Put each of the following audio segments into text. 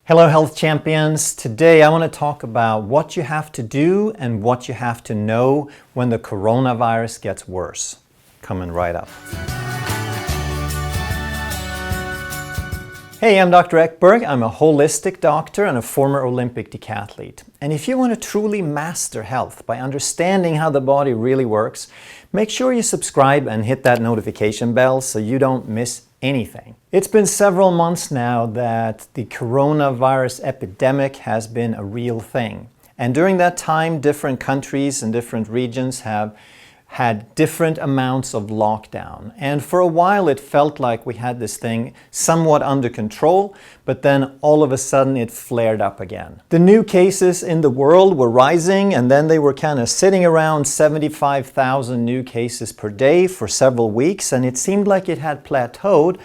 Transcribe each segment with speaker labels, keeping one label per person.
Speaker 1: Hello health champions. Today I want to talk about what you have to do and what you have to know when the coronavirus gets worse. Coming right up. Hey, I'm Dr. Ekberg. I'm a holistic doctor and a former Olympic decathlete. And if you want to truly master health by understanding how the body really works, make sure you subscribe and hit that notification bell so you don't miss anything. It's been several months now that the coronavirus epidemic has been a real thing. And during that time, different countries and different regions have had different amounts of lockdown. And for a while it felt like we had this thing somewhat under control, but then all of a sudden it flared up again. The new cases in the world were rising, and then they were kind of sitting around 75,000 new cases per day for several weeks, and it seemed like it had plateaued.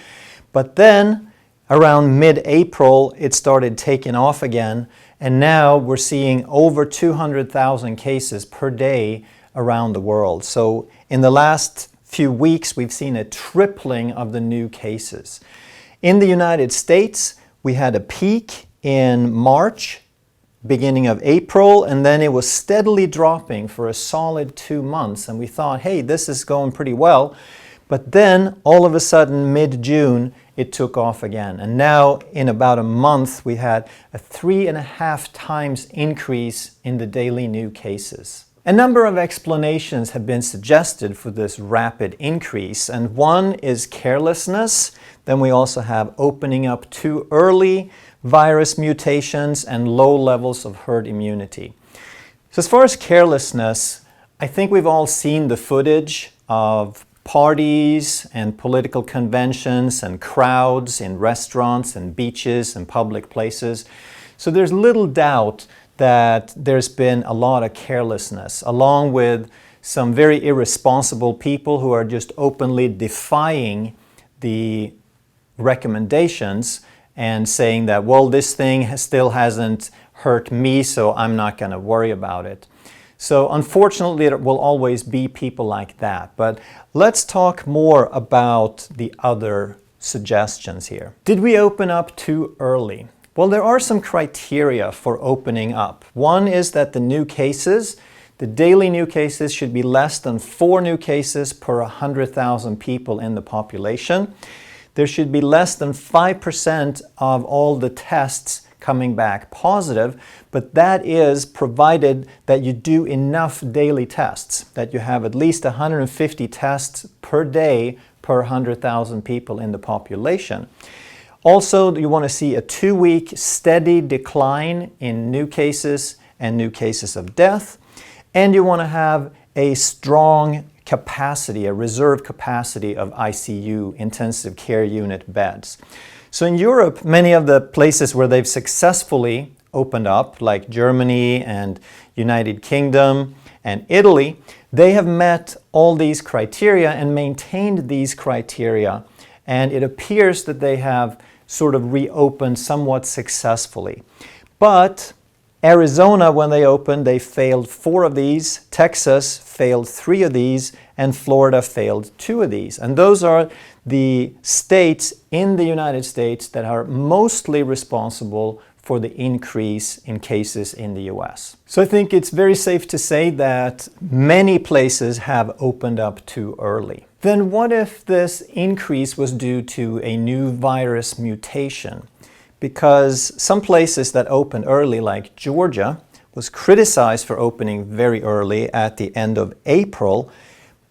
Speaker 1: But then around mid-April it started taking off again, and now we're seeing over 200,000 cases per day around the world. So in the last few weeks, we've seen a tripling of the new cases. In the United States, we had a peak in March, beginning of April, and then it was steadily dropping for a solid 2 months. And we thought, hey, this is going pretty well. But then all of a sudden, mid-June, it took off again. And now in about a month, we had a 3.5 times increase in the daily new cases. A number of explanations have been suggested for this rapid increase, and one is carelessness. Then we also have opening up too early, virus mutations, and low levels of herd immunity. So as far as carelessness, I think we've all seen the footage of parties and political conventions and crowds in restaurants and beaches and public places. So there's little doubt that there's been a lot of carelessness, along with some very irresponsible people who are just openly defying the recommendations and saying that, well, this thing still hasn't hurt me, so I'm not going to worry about it. So unfortunately, there will always be people like that. But let's talk more about the other suggestions here. Did we open up too early? Well, there are some criteria for opening up. One is that the daily new cases should be less than 4 new cases per 100,000 people in the population. There should be less than 5% of all the tests coming back positive, but that is provided that you do enough daily tests, that you have at least 150 tests per day per 100,000 people in the population. Also, you want to see a 2-week steady decline in new cases and new cases of death. And you want to have a strong capacity, a reserve capacity of ICU, intensive care unit beds. So in Europe, many of the places where they've successfully opened up, like Germany and United Kingdom and Italy, they have met all these criteria and maintained these criteria. And it appears that they have sort of reopened somewhat successfully. But Arizona, when they opened, they failed 4 of these, Texas failed 3 of these, and Florida failed 2 of these. And those are the states in the United States that are mostly responsible for the increase in cases in the US. So I think it's very safe to say that many places have opened up too early. Then what if this increase was due to a new virus mutation? Because some places that opened early, like Georgia, was criticized for opening very early at the end of April,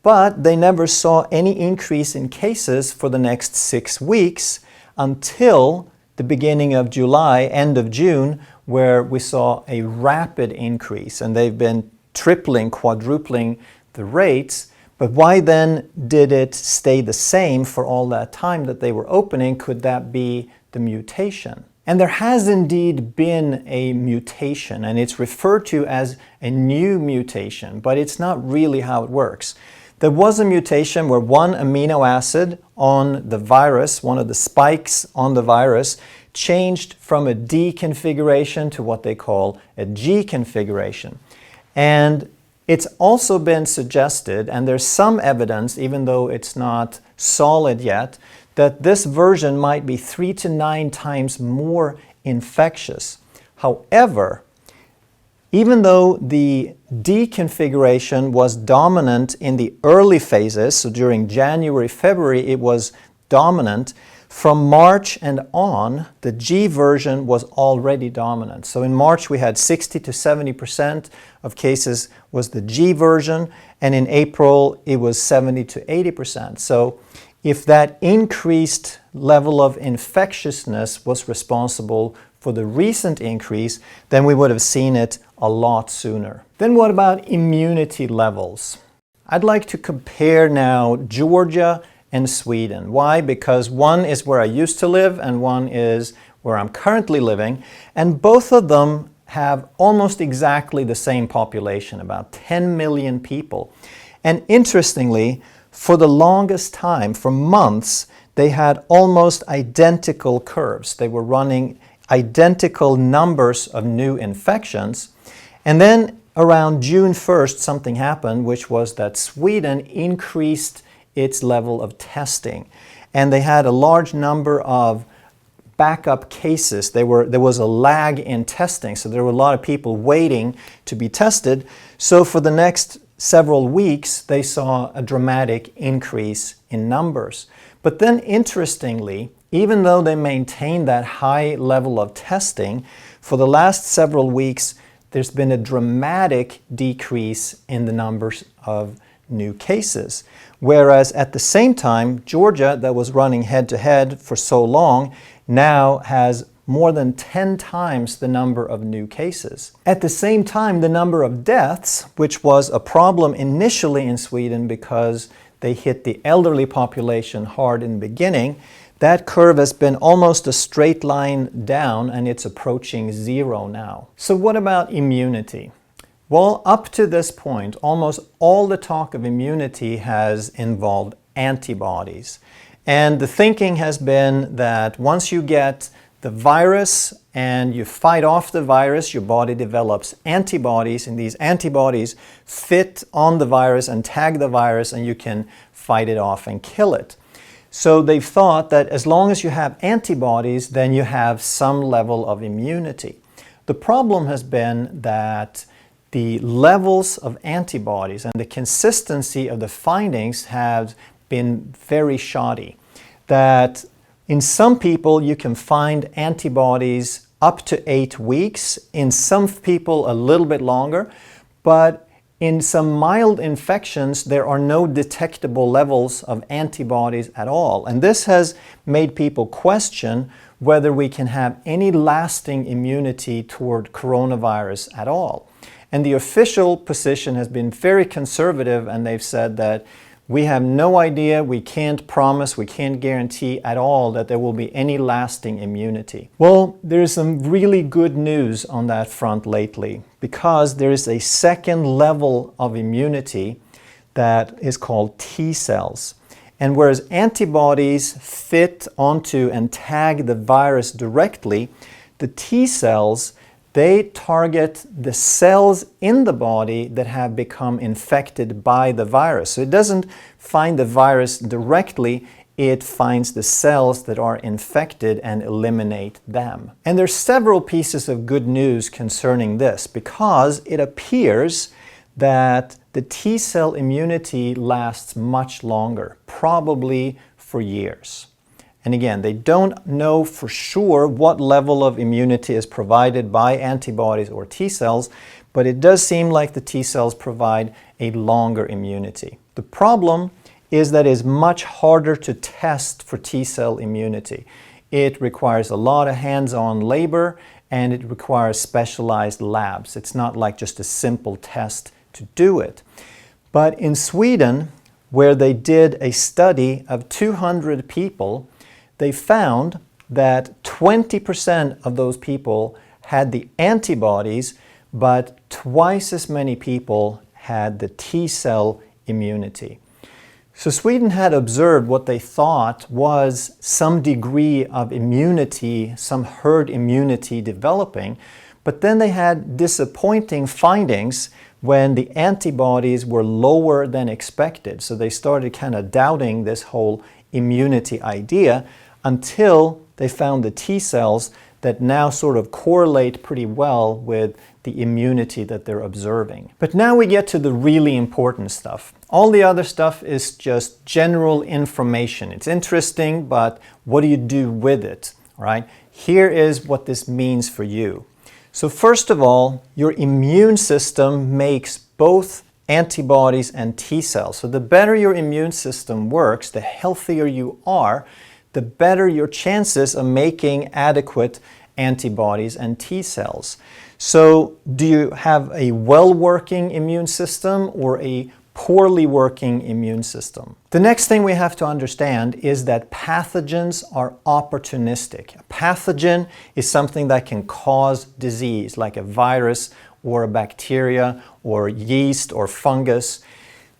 Speaker 1: but they never saw any increase in cases for the next 6 weeks until the beginning of July, end of June, where we saw a rapid increase, and they've been tripling, quadrupling the rates. But why then did it stay the same for all that time that they were opening? Could that be the mutation? And there has indeed been a mutation, and it's referred to as a new mutation, but it's not really how it works. There was a mutation where one amino acid on the virus, one of the spikes on the virus, changed from a D configuration to what they call a G configuration. And it's also been suggested, and there's some evidence, even though it's not solid yet, that this version might be 3 to 9 times more infectious. However, even though the D configuration was dominant in the early phases, so during January, February it was dominant, from March and on, the G version was already dominant. So in March we had 60 to 70% of cases was the G version, and in April it was 70 to 80%. So if that increased level of infectiousness was responsible for the recent increase, then we would have seen it a lot sooner. Then what about immunity levels? I'd like to compare now Georgia and Sweden. Why? Because one is where I used to live and one is where I'm currently living, and both of them have almost exactly the same population, about 10 million people. And interestingly, for the longest time, for months, they had almost identical curves. They were running identical numbers of new infections. And then around June 1st, something happened, which was that Sweden increased its level of testing. And they had a large number of backup cases. There was a lag in testing, so there were a lot of people waiting to be tested. So for the next several weeks, they saw a dramatic increase in numbers. But then interestingly, even though they maintained that high level of testing, for the last several weeks, there's been a dramatic decrease in the numbers of new cases. Whereas at the same time, Georgia, that was running head-to-head for so long, now has more than 10 times the number of new cases. At the same time, the number of deaths, which was a problem initially in Sweden because they hit the elderly population hard in the beginning, that curve has been almost a straight line down, and it's approaching zero now. So what about immunity? Well, up to this point, almost all the talk of immunity has involved antibodies. And the thinking has been that once you get the virus and you fight off the virus, your body develops antibodies, and these antibodies fit on the virus and tag the virus, and you can fight it off and kill it. So they've thought that as long as you have antibodies, then you have some level of immunity. The problem has been that the levels of antibodies and the consistency of the findings have been very shoddy. That in some people you can find antibodies up to 8 weeks, in some people a little bit longer, but in some mild infections there are no detectable levels of antibodies at all. And this has made people question whether we can have any lasting immunity toward coronavirus at all. And the official position has been very conservative, and they've said that we have no idea, we can't promise, we can't guarantee at all that there will be any lasting immunity. Well, there's some really good news on that front lately, because there is a second level of immunity that is called T cells. And whereas antibodies fit onto and tag the virus directly, the T cells, they target the cells in the body that have become infected by the virus. So it doesn't find the virus directly, it finds the cells that are infected and eliminate them. And there's several pieces of good news concerning this, because it appears that the T cell immunity lasts much longer, probably for years. And again, they don't know for sure what level of immunity is provided by antibodies or T cells, but it does seem like the T cells provide a longer immunity. The problem is that it's much harder to test for T cell immunity. It requires a lot of hands-on labor, and it requires specialized labs. It's not like just a simple test to do it. But in Sweden, where they did a study of 200 people, they found that 20% of those people had the antibodies, but twice as many people had the T cell immunity. So Sweden had observed what they thought was some degree of immunity, some herd immunity developing, but then they had disappointing findings when the antibodies were lower than expected. So they started kind of doubting this whole immunity idea, until they found the T cells that now sort of correlate pretty well with the immunity that they're observing. But now we get to the really important stuff. All the other stuff is just general information. It's interesting, but what do you do with it, right? Here is what this means for you. So first of all, your immune system makes both antibodies and T cells. So the better your immune system works, the healthier you are, the better your chances of making adequate antibodies and T cells. So do you have a well-working immune system or a poorly working immune system? The next thing we have to understand is that pathogens are opportunistic. A pathogen is something that can cause disease, like a virus or a bacteria or yeast or fungus.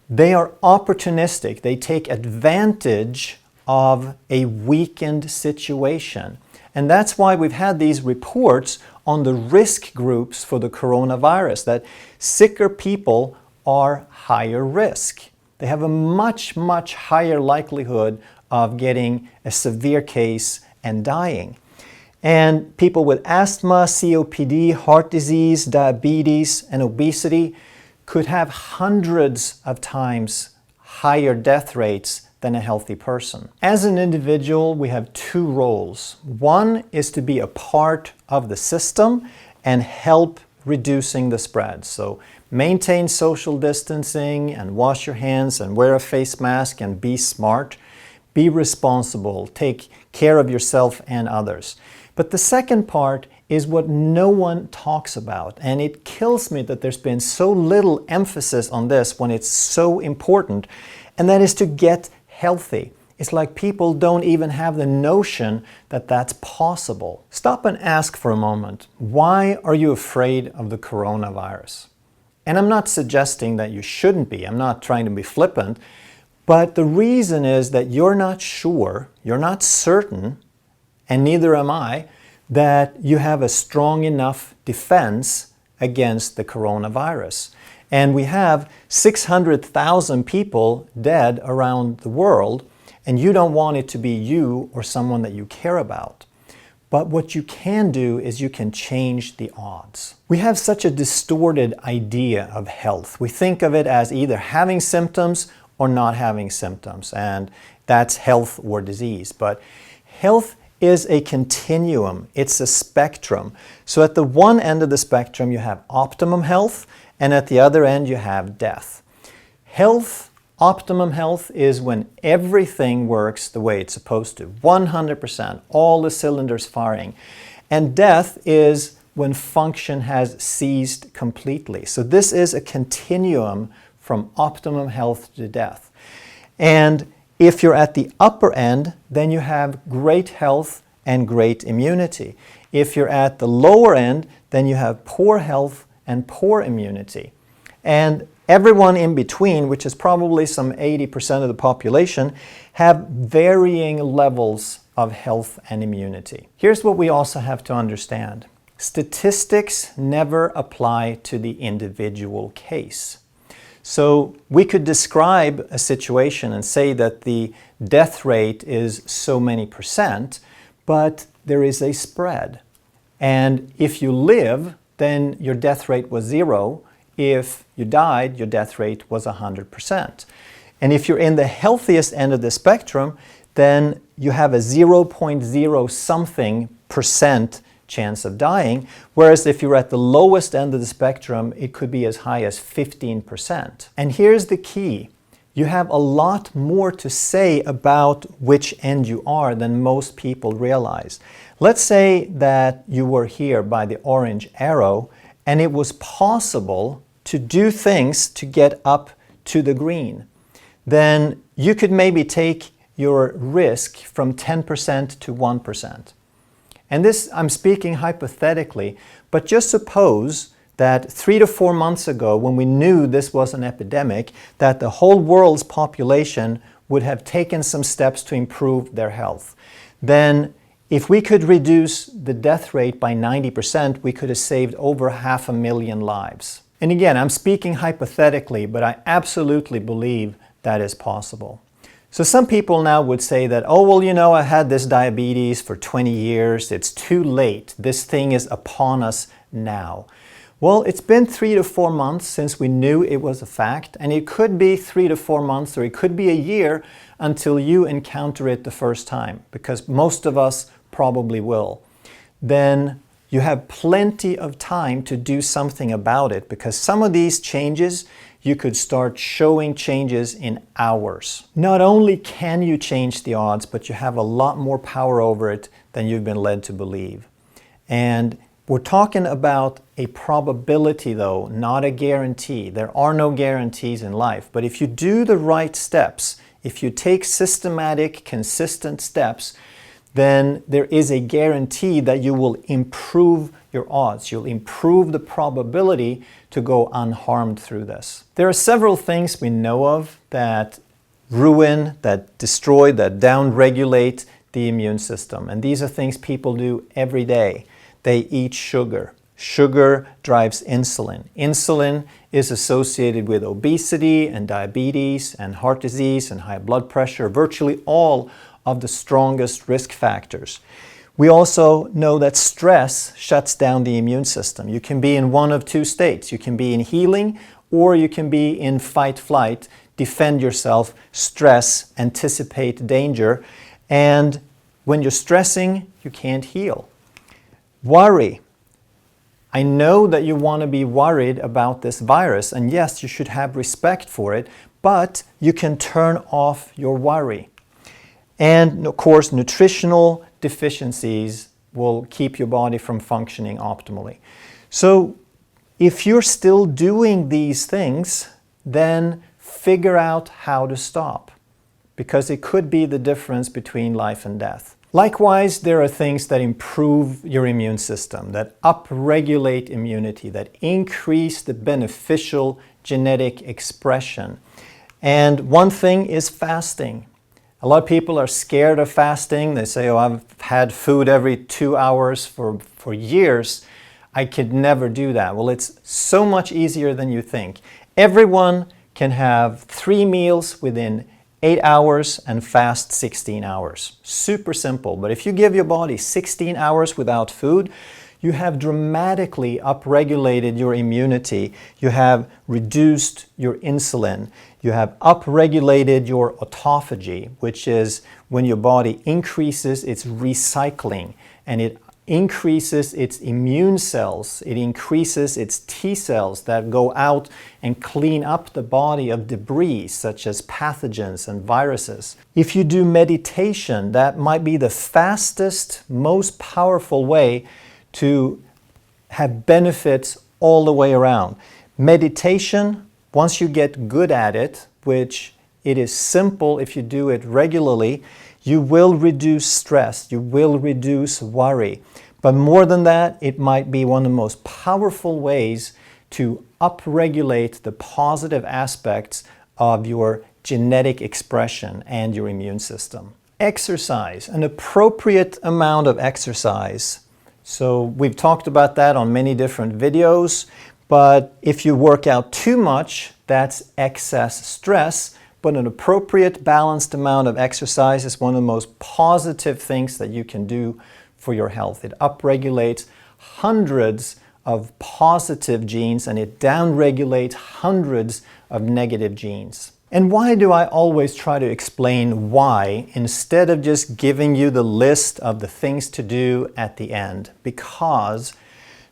Speaker 1: They are opportunistic. They take advantage of a weakened situation. And that's why we've had these reports on the risk groups for the coronavirus, that sicker people are higher risk. They have a much, much higher likelihood of getting a severe case and dying. And people with asthma, COPD, heart disease, diabetes, and obesity could have hundreds of times higher death rates than a healthy person. As an individual, we have two roles. One is to be a part of the system and help reducing the spread. So maintain social distancing and wash your hands and wear a face mask and be smart. Be responsible. Take care of yourself and others. But the second part is what no one talks about. And it kills me that there's been so little emphasis on this when it's so important. And that is to get healthy. It's like people don't even have the notion that that's possible. Stop and ask for a moment, why are you afraid of the coronavirus? And I'm not suggesting that you shouldn't be. I'm not trying to be flippant. But the reason is that you're not sure, you're not certain, and neither am I, that you have a strong enough defense against the coronavirus. And we have 600,000 people dead around the world, and you don't want it to be you or someone that you care about. But what you can do is you can change the odds. We have such a distorted idea of health. We think of it as either having symptoms or not having symptoms, and that's health or disease. But health is a continuum. It's a spectrum. So at the one end of the spectrum, you have optimum health, and at the other end, you have death. Health, optimum health, is when everything works the way it's supposed to, 100%, all the cylinders firing. And death is when function has ceased completely. So this is a continuum from optimum health to death. And if you're at the upper end, then you have great health and great immunity. If you're at the lower end, then you have poor health and poor immunity. And everyone in between, which is probably some 80% of the population, have varying levels of health and immunity. Here's what we also have to understand. Statistics never apply to the individual case. So we could describe a situation and say that the death rate is so many percent, but there is a spread. And if you live, then your death rate was 0. If you died, your death rate was 100%. And if you're in the healthiest end of the spectrum, then you have a 0.0 something percent chance of dying, whereas if you're at the lowest end of the spectrum, it could be as high as 15%. And here's the key. You have a lot more to say about which end you are than most people realize. Let's say that you were here by the orange arrow and it was possible to do things to get up to the green. Then you could maybe take your risk from 10% to 1%. And this, I'm speaking hypothetically, but just suppose that 3 to 4 months ago, when we knew this was an epidemic, that the whole world's population would have taken some steps to improve their health. Then if we could reduce the death rate by 90%, we could have saved over 500,000 lives. And again, I'm speaking hypothetically, but I absolutely believe that is possible. So some people now would say that, oh, well, you know, I had this diabetes for 20 years. It's too late. This thing is upon us now. Well, it's been 3 to 4 months since we knew it was a fact, and it could be 3 to 4 months, or it could be a year until you encounter it the first time, because most of us probably will. Then you have plenty of time to do something about it, because some of these changes, you could start showing changes in hours. Not only can you change the odds, but you have a lot more power over it than you've been led to believe. And we're talking about a probability though, not a guarantee. There are no guarantees in life, but if you do the right steps, if you take systematic, consistent steps, then there is a guarantee that you will improve your odds. You'll improve the probability to go unharmed through this. There are several things we know of that ruin, that destroy, that downregulate the immune system. And these are things people do every day. They eat sugar. Sugar drives insulin. Insulin is associated with obesity and diabetes and heart disease and high blood pressure, virtually all of the strongest risk factors. We also know that stress shuts down the immune system. You can be in one of two states. You can be in healing, or you can be in fight-flight, defend yourself, stress, anticipate danger. And when you're stressing, you can't heal. Worry. I know that you want to be worried about this virus, and yes, you should have respect for it, but you can turn off your worry. And of course, nutritional deficiencies will keep your body from functioning optimally. So if you're still doing these things, then figure out how to stop, because it could be the difference between life and death. Likewise, there are things that improve your immune system, that upregulate immunity, that increase the beneficial genetic expression. And one thing is fasting. A lot of people are scared of fasting. They say, oh, I've had food every 2 hours for years. I could never do that. Well, it's so much easier than you think. Everyone can have 3 meals within 8 hours and fast 16 hours. Super simple. But if you give your body 16 hours without food, you have dramatically upregulated your immunity. You have reduced your insulin. You have upregulated your autophagy, which is when your body increases its recycling, and it increases its immune cells. It increases its T cells that go out and clean up the body of debris such as pathogens and viruses. If you do meditation, that might be the fastest, most powerful way to have benefits all the way around. Meditation, once you get good at it, which it is simple if you do it regularly, you will reduce stress, you will reduce worry. But more than that, it might be one of the most powerful ways to upregulate the positive aspects of your genetic expression and your immune system. Exercise, an appropriate amount of exercise. So we've talked about that on many different videos, but if you work out too much, that's excess stress. But an appropriate balanced amount of exercise is one of the most positive things that you can do for your health. It upregulates hundreds of positive genes and it downregulates hundreds of negative genes. And why do I always try to explain why instead of just giving you the list of the things to do at the end? Because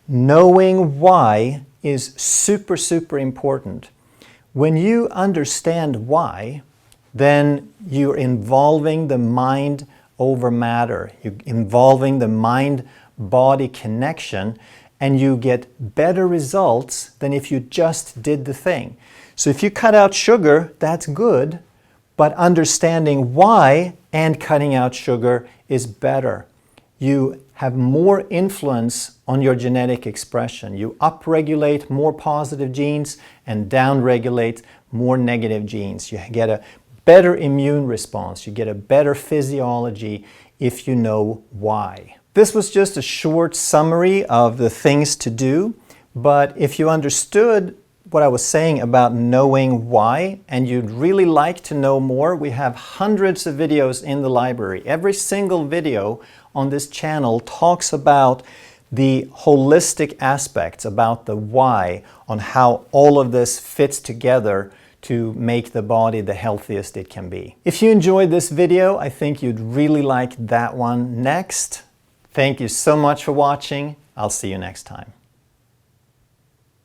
Speaker 1: knowing why is super, super important. When you understand why, then you're involving the mind over matter. You're involving the mind-body connection, and you get better results than if you just did the thing. So if you cut out sugar, that's good, but understanding why and cutting out sugar is better. You have more influence on your genetic expression. You upregulate more positive genes and downregulate more negative genes. You get a better immune response. You get a better physiology if you know why. This was just a short summary of the things to do, but if you understood what I was saying about knowing why, and you'd really like to know more, we have hundreds of videos in the library. Every single video on this channel talks about the holistic aspects, about the why, on how all of this fits together to make the body the healthiest it can be. If you enjoyed this video, I think you'd really like that one next. Thank you so much for watching. I'll see you next time.